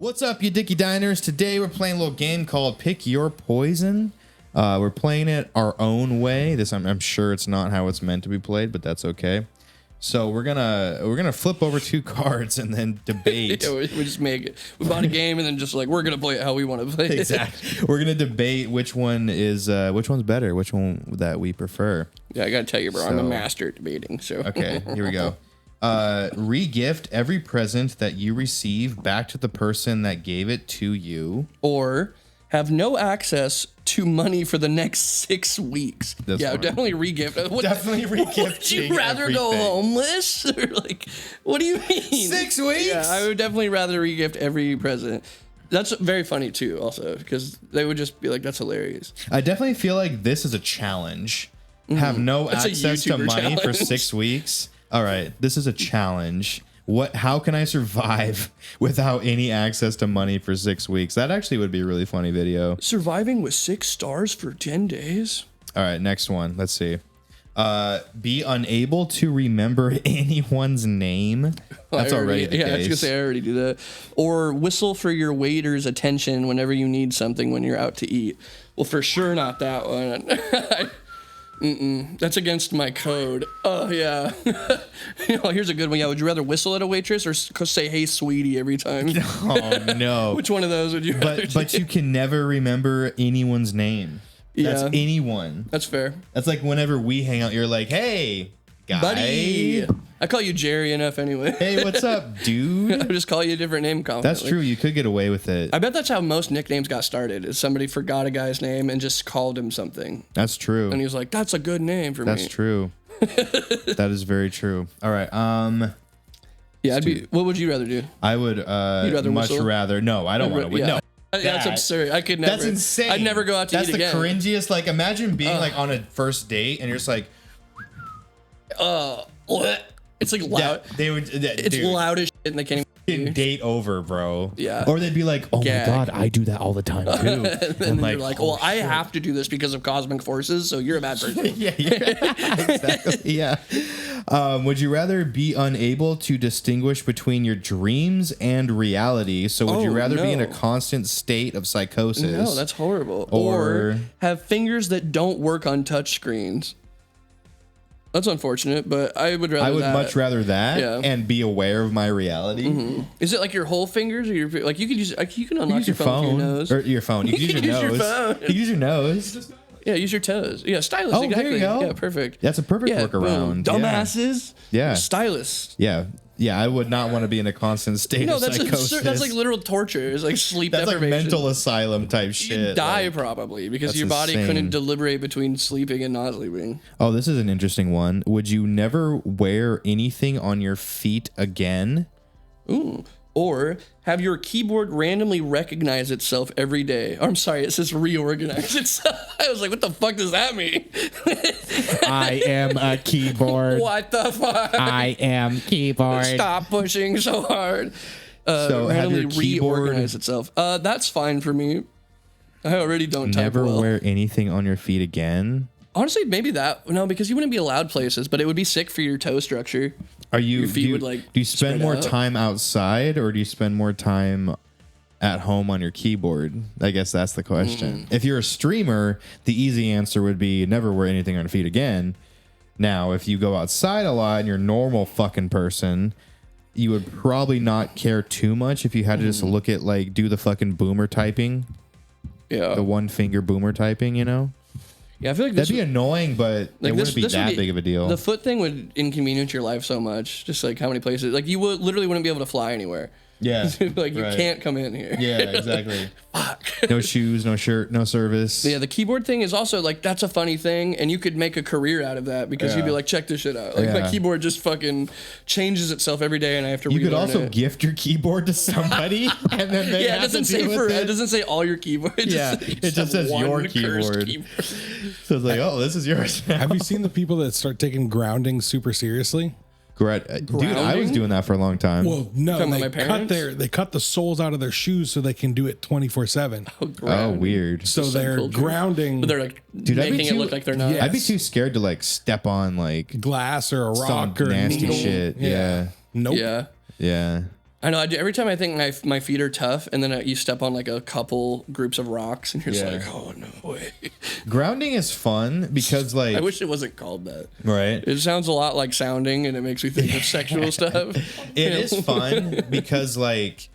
What's up, you Dicky Diners? Today we're playing a little game called Pick Your Poison. We're playing it our own way. I'm sure it's not how it's meant to be played, but that's okay. So we're gonna flip over two cards and then debate. Yeah, we just make it. We bought a game and then just like we're gonna play it how we want to play it. Exactly. We're gonna debate which one's better, which one that we prefer. Yeah, I gotta tell you, bro, I'm a master at debating. So okay, here we go. Re-gift every present that you receive back to the person that gave it to you, or have no access to money for the next 6 weeks. Definitely re-gift. Definitely re-gift. Would you rather go homeless? Or like, what do you mean? 6 weeks? Yeah, I would definitely rather re-gift every present. That's very funny too, also, because they would just be like, "That's hilarious." I definitely feel like this is a challenge. Have no access to money for 6 weeks. All right, this is a challenge. How can I survive without any access to money for 6 weeks? That actually would be a really funny video. Surviving with 6 stars for 10 days. All right, next one. Let's see. Be unable to remember anyone's name. That's already the case. I was gonna say I already do that. Or whistle for your waiter's attention whenever you need something when you're out to eat. Well, for sure not that one. That's against my code. Oh, yeah. Here's a good one. Yeah, would you rather whistle at a waitress or say, "Hey, sweetie," every time? Oh, no. Which one of those would you rather do? But you can never remember anyone's name. That's anyone. That's fair. That's like whenever we hang out, you're like, "Hey, guy." Buddy. I call you Jerry enough anyway. Hey, what's up, dude? I just call you a different name confidently. That's true. You could get away with it. I bet that's how most nicknames got started, is somebody forgot a guy's name and just called him something. That's true. And he was like, "That's a good name for me." That's true. That is very true. All right. Yeah, what would you rather do? I would much rather. No, I don't want to win. No. That's absurd. I could never. That's insane. I'd never go out to eat again. That's the cringiest. Like, imagine being like on a first date and you're just like, it's like loud. It's loud as shit and they can't even date over, bro. Yeah. Or they'd be like, "Oh my God, I do that all the time too." And they're like, "Well, I have to do this because of cosmic forces, so you're a bad person." Yeah, exactly. Yeah. Would you rather be unable to distinguish between your dreams and reality? So would you rather be in a constant state of psychosis? No, that's horrible. Or have fingers that don't work on touch screens. That's unfortunate, but I would rather. I would much rather that and be aware of my reality. Mm-hmm. Is it like your whole fingers, or like you can use you can unlock your phone with your nose or your phone? You can use your nose. You can use your nose. Yeah, use your toes. Yeah, stylus. Oh, exactly. There you go. Yeah, perfect. That's a perfect workaround. Dumbasses. Yeah. Stylus. Yeah. Yeah, I would not want to be in a constant state of psychosis. That's like literal torture. It's like sleep deprivation. That's like mental asylum type shit. You'd die probably because your body couldn't deliberate between sleeping and not sleeping. Oh, this is an interesting one. Would you never wear anything on your feet again? Ooh. Or have your keyboard randomly recognize itself every day. Oh, I'm sorry, it says reorganize itself. I was like, what the fuck does that mean? I am a keyboard. What the fuck? I am keyboard. Stop pushing so hard. So randomly reorganize itself. That's fine for me. I already don't type well. Never wear anything on your feet again? Honestly, maybe that. No, because you wouldn't be allowed places, but it would be sick for your toe structure. Do you spend more time outside or do you spend more time at home on your keyboard? I guess that's the question. If you're a streamer, the easy answer would be never wear anything on your feet again. Now, if you go outside a lot and you're a normal fucking person, you would probably not care too much if you had to just look at do the fucking boomer typing. Yeah. The one finger boomer typing, you know? Yeah, I feel like that'd be annoying, but it wouldn't be that big of a deal. The foot thing would inconvenience your life so much. Just like how many places, like you literally wouldn't be able to fly anywhere. Yeah, like you can't come in here. Yeah, exactly. Fuck. No shoes, no shirt, no service. Yeah, the keyboard thing is also like that's a funny thing, and you could make a career out of that because you'd be like, check this shit out. Like my keyboard just fucking changes itself every day, and I have to. You could also gift your keyboard to somebody, and then they have to deal with it. It doesn't say all your keyboard. It just says your keyboard. So it's like, oh, this is yours now. Have you seen the people that start taking grounding super seriously? Dude, I was doing that for a long time. Well, no, they cut the soles out of their shoes so they can do it 24/7. Oh, weird. So they're grounding. But they're like making it look like they're not. Yes. I'd be too scared to step on glass or a rock or nasty needle. shit. Yeah. Nope. Yeah. Yeah. I know. Every time I think my feet are tough, and then you step on like a couple groups of rocks, and you're just like, oh no way. Grounding is fun because like I wish it wasn't called that. Right. It sounds a lot like sounding, and it makes me think of sexual stuff. It is fun because like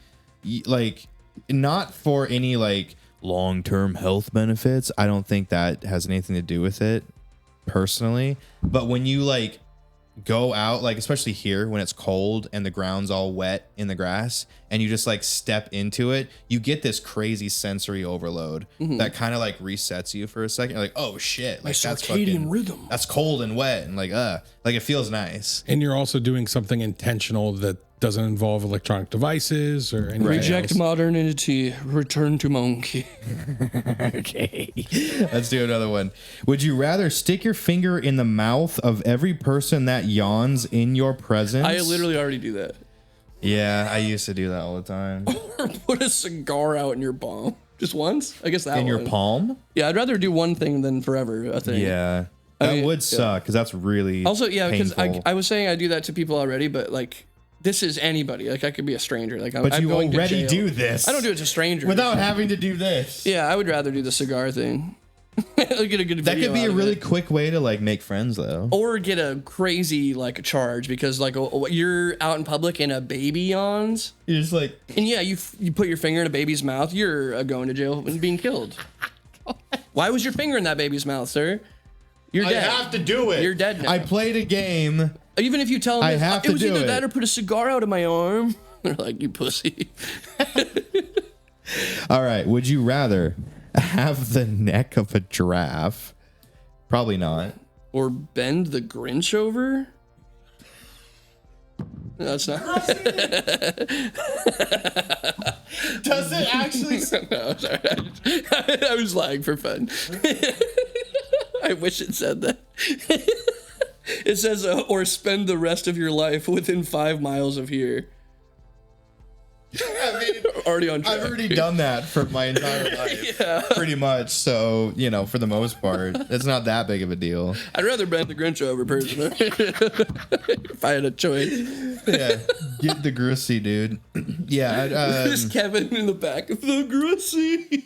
not for any like long-term health benefits. I don't think that has anything to do with it personally. But when you like go out, like especially here when it's cold and the ground's all wet in the grass and you just like step into it, you get this crazy sensory overload that kind of like resets you for a second. You're like, oh shit, like my that's circadian fucking rhythm. That's cold and wet and like it feels nice. And you're also doing something intentional that doesn't involve electronic devices or anything Reject else. modernity, return to monkey. Okay. Let's do another one. Would you rather stick your finger in the mouth of every person that yawns in your presence? I literally already do that. Yeah, I used to do that all the time. Or put a cigar out in your palm. Just once? I guess that In one. your palm? Yeah, I'd rather do one thing than forever, I think. Yeah. I That mean, would suck because that's really Also, yeah, because painful. I was saying I do that to people already, but like, this is anybody. Like, I could be a stranger. Like, But I'm you going to already jail. do this. I don't do it to strangers. Without having to do this. Yeah, I would rather do the cigar thing. Get a good That video could be out a of really it. quick way to like make friends though. Or get a crazy like charge because like you're out in public and a baby yawns, You're just like, and yeah, you put your finger in a baby's mouth, you're going to jail and being killed. Why was your finger in that baby's mouth, sir? You're dead. I have to do it. You're dead now. I played a game. Even if you tell them I have it to was do either it. that or put a cigar out of my arm, they're like, you pussy. All right. Would you rather have the neck of a giraffe? Probably not. Or bend the Grinch over. No, that's not. Does it actually? No, sorry. I was lying for fun. I wish it said that. It says, or spend the rest of your life within 5 miles of here. I mean, Already on track. I've already done that for my entire life. Yeah. Pretty much. So, for the most part, it's not that big of a deal. I'd rather bend the Grinch over, personally. If I had a choice. Yeah. Get the Grussy, dude. Yeah. There's Kevin in the back of the Grussy.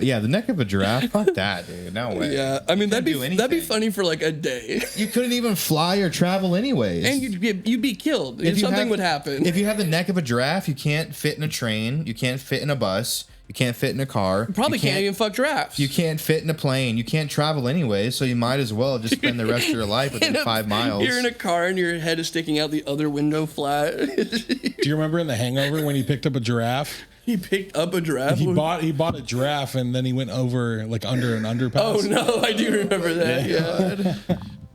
Yeah, the neck of a giraffe. Fuck that, dude. No way. Yeah, I mean, that'd be anything. funny for like a day. You couldn't even fly or travel anyways. And you'd be killed. If you Something have- would happen. If you have the neck of a giraffe, you can't fit in a train. You can't fit in a bus. You can't fit in a car. Probably you can't even fuck giraffes. You can't fit in a plane. You can't travel anyway, so you might as well just spend the rest of your life within 5 miles. You're in a car and your head is sticking out the other window flat. Do you remember in The Hangover when he picked up a giraffe? He picked up a giraffe. He bought a giraffe and then he went over like under an underpass. Oh no, I do remember that.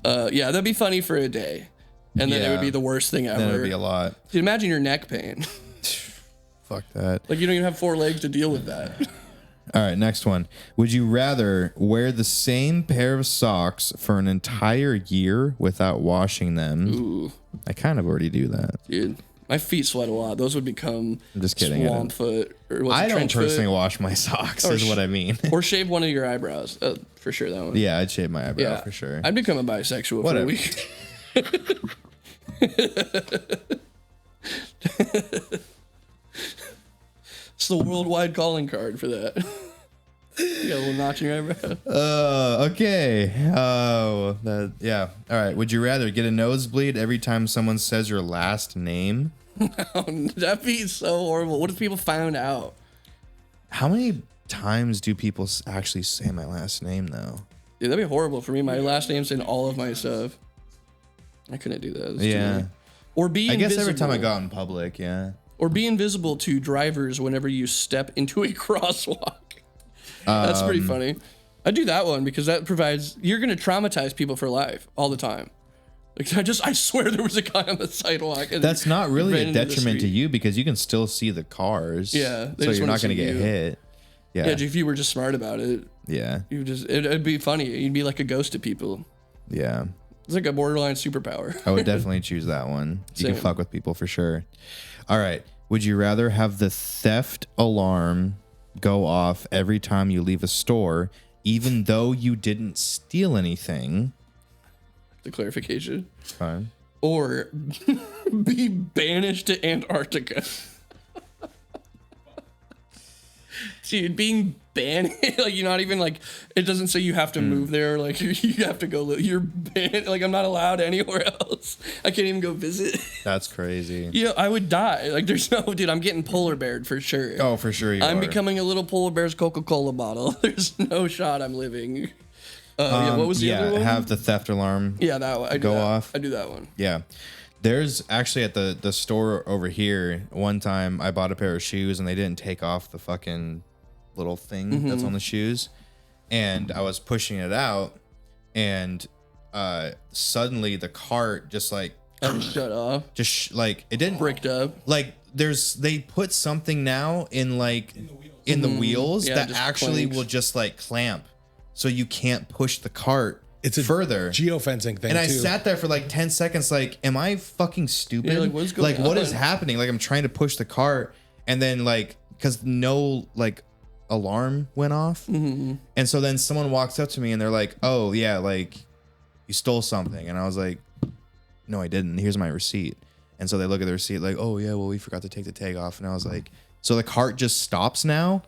Yeah. Yeah, that'd be funny for a day, and then it would be the worst thing ever. Then it'd be a lot. Dude, imagine your neck pain. Fuck that. Like you don't even have 4 legs to deal with that. All right, next one. Would you rather wear the same pair of socks for an entire year without washing them? Ooh, I kind of already do that. dude, my feet sweat a lot. Those would become I'm just kidding. swamp foot or what's I it, don't trench personally foot? wash my socks, Or is what I mean. Or shave one of your eyebrows. For sure, that one. Yeah, I'd shave my eyebrow for sure. I'd become a bisexual Whatever. for a week. It's the worldwide calling card for that. You got a little notch in your eyebrow. Okay. Oh, yeah. All right. Would you rather get a nosebleed every time someone says your last name? That'd be so horrible. What if people found out? How many times do people actually say my last name, though? Dude, that'd be horrible for me. My last name's in all of my stuff. I couldn't do that. That's too Yeah. many. Or be I invisible. guess every time I go out in public, yeah. Or be invisible to drivers whenever you step into a crosswalk. That's pretty funny. I do that one because that provides, you're going to traumatize people for life all the time. Like I swear there was a guy on the sidewalk. And That's not really ran a into the detriment to street. you because you can still see the cars. Yeah, they So just you're wanna not going to see get you. hit. Yeah. Yeah, if you were just smart about it, Yeah. it'd be funny. You'd be like a ghost to people. Yeah. It's like a borderline superpower. I would definitely choose that one. You can Same. fuck with people for sure. All right. Would you rather have the theft alarm go off every time you leave a store, even though you didn't steal anything? The clarification. Fine. Or be banished to Antarctica. Dude, being banned, like you're not even like, it doesn't say you have to move there. Like you have to go live. You're banned. Like I'm not allowed anywhere else. I can't even go visit. That's crazy. Yeah, I would die. Like there's no, dude, I'm getting polar beared for sure. Oh, for sure I'm becoming a little polar bear's Coca-Cola bottle. There's no shot I'm living. What was the other one? Have the theft alarm. Yeah, that one. off. I do that one. Yeah. There's actually at the store over here, one time I bought a pair of shoes and they didn't take off the fucking little thing that's on the shoes. And I was pushing it out and suddenly the cart just like shut off. Just like it didn't bricked up. Like they put something now in like in the wheels that actually will just like clamp. So you can't push the cart further. Geofencing thing. And I sat there for like 10 seconds like, am I fucking stupid? Yeah, like, what's going on? What is happening? Like I'm trying to push the cart and then like, cause no like alarm went off. And so then someone walks up to me and they're like, oh yeah, like you stole something. And I was like, no, I didn't. Here's my receipt. And so they look at the receipt like, oh yeah, well we forgot to take the tag off. And I was like, so the cart just stops now?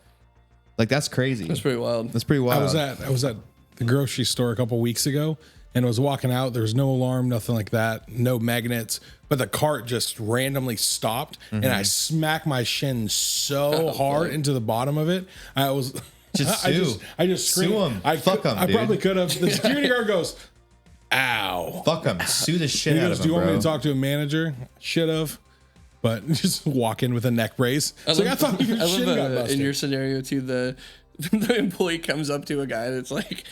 Like that's crazy. That's pretty wild. That's pretty wild. I was at the grocery store a couple weeks ago and I was walking out. There was no alarm, nothing like that, no magnets, but the cart just randomly stopped and I smacked my shin so hard into the bottom of it. I was I just screamed. Sue him. Fuck him, I dude. probably could have. The security guard goes, ow. Fuck him. Sue the shit He out goes, of him, do you want bro. me to talk to a manager? Should have. But just walk in with a neck brace. I thought your shin got busted. In your scenario too, the employee comes up to a guy that's like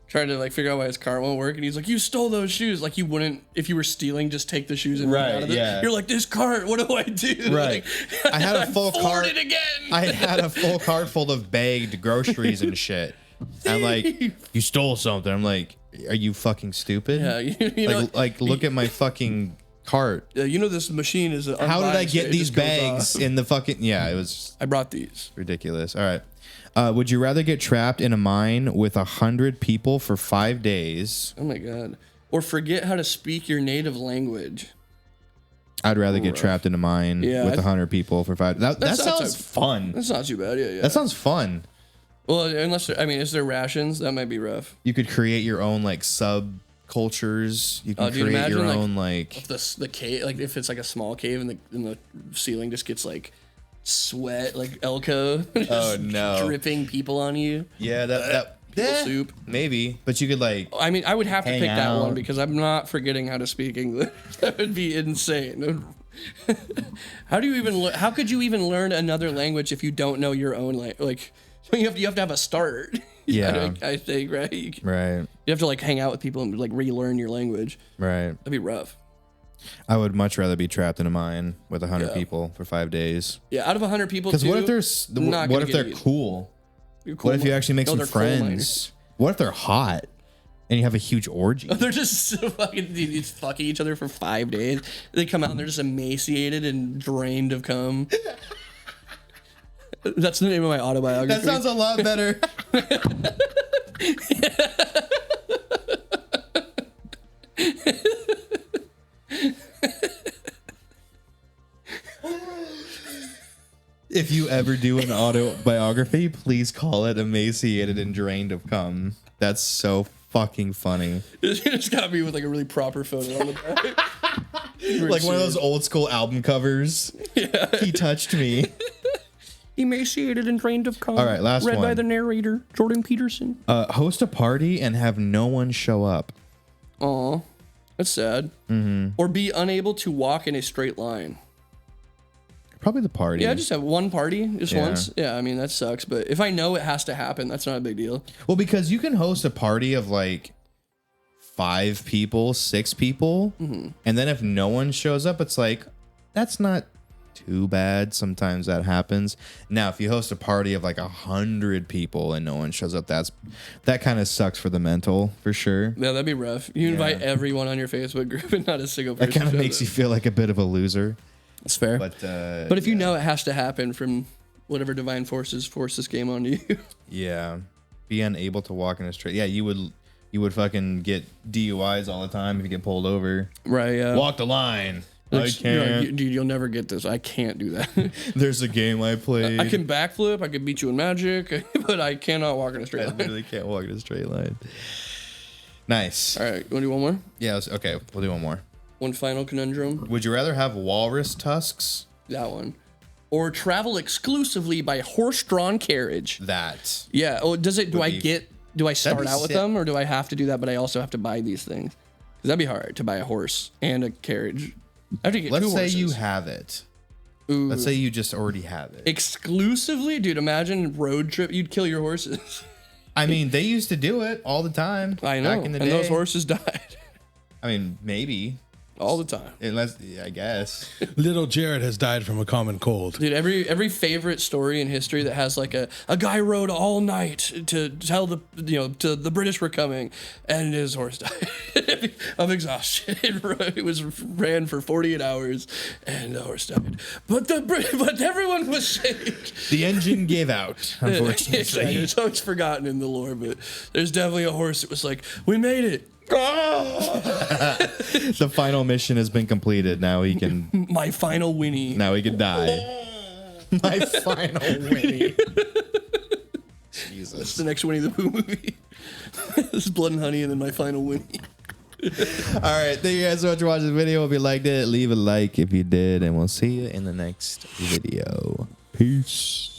trying to like figure out why his car won't work, and he's like, "You stole those shoes." Like you wouldn't, if you were stealing, just take the shoes and run out of it. Yeah. You're like, "This cart, what do I do?" Right. Like, I had a full cart. It again. I had a full cart full of bagged groceries and shit. I'm like, you stole something. I'm like, are you fucking stupid? Yeah, you know, like look at my fucking cart. you know this machine is. How did I get these bags in the fucking? Yeah, it was. I brought these. Ridiculous. All right. Would you rather get trapped in a mine with 100 people for 5 days? Oh my god. Or forget how to speak your native language. I'd rather get trapped in a mine with 100 people for 5 days. That sounds fun. That's not too bad. Yeah. That sounds fun. Well, unless is there rations? That might be rough. You could create your own like subcultures. You can create your own like the cave. Like if it's like a small cave and the ceiling just gets like sweat, like Elko. Oh no, dripping people on you. Yeah, that soup. Maybe, but you could like. I mean, I would have to pick that out. one because I'm not forgetting how to speak English. That would be insane. How could you even learn another language if you don't know your own like? You have to have a start. Yeah, I think right. Right. You have to like hang out with people and like relearn your language. Right. That'd be rough. I would much rather be trapped in a mine with 100 people for 5 days. Yeah, out of 100 people. Because what if they're cool? What if you actually make some friends? What if they're hot and you have a huge orgy? They're just so fucking fucking each other for 5 days. They come out and they're just emaciated and drained of cum. That's the name of my autobiography. That sounds a lot better. If you ever do an autobiography, please call it Emaciated and Drained of Cum. That's so fucking funny. You just got me with like a really proper photo on the back. Like one of those old school album covers. Yeah. He touched me. Emaciated and drained of cum. All right, last read one. by the narrator, Jordan Peterson. Host a party and have no one show up. Aw, that's sad. Mm-hmm. Or be unable to walk in a straight line. Probably the party. Yeah, just have one party just once. Yeah, I mean, that sucks. But if I know it has to happen, that's not a big deal. Well, because you can host a party of like 5 people, 6 people. Mm-hmm. And then if no one shows up, it's like, that's not too bad. Sometimes that happens. Now, if you host a party of like 100 people and no one shows up, that kind of sucks for the mental, for sure. Yeah, that'd be rough. You invite everyone on your Facebook group and not a single person. That kind of makes you feel like a bit of a loser. That's fair. But if you know it has to happen from whatever divine forces force this game onto you. Yeah. Be unable to walk in a straight. Yeah, you would fucking get DUIs all the time if you get pulled over. Right, yeah. Walk the line. I can't. Dude, you'll never get this. I can't do that. There's a game I play. I can backflip. I can beat you in Magic, but I cannot walk in a straight I line. literally can't walk in a straight line. Nice. All right, you want to do one more? Yeah. Okay. We'll do one more. One final conundrum. Would you rather have walrus tusks? That one. Or travel exclusively by horse-drawn carriage. That. Yeah. Oh, does it? Do I start be out with sick. them, or do I have to do that? But I also have to buy these things. 'Cause that'd be hard to buy a horse and a carriage. I have to get Let's two say horses. you have it. Ooh. Let's say you just already have it. Exclusively, dude. Imagine road trip. You'd kill your horses. I mean, they used to do it all the time. I know. Back in the and day. those horses died I mean, maybe. all the time. Unless, I guess. Little Jared has died from a common cold. Dude, every favorite story in history that has like a guy rode all night to tell to the British were coming, and his horse died of exhaustion. It ran for 48 hours, and the horse died. But everyone was saved. The engine gave out, unfortunately. It's always forgotten in the lore, but there's definitely a horse that was like, "We made it." The final mission has been completed. Now he can. My final Winnie. Now he can die. My final Winnie. That's Jesus. the next Winnie the Pooh movie. This is Blood and Honey, and then My Final Winnie. All right. Thank you guys so much for watching the video. If you liked it, leave a like if you did, and we'll see you in the next video. Peace.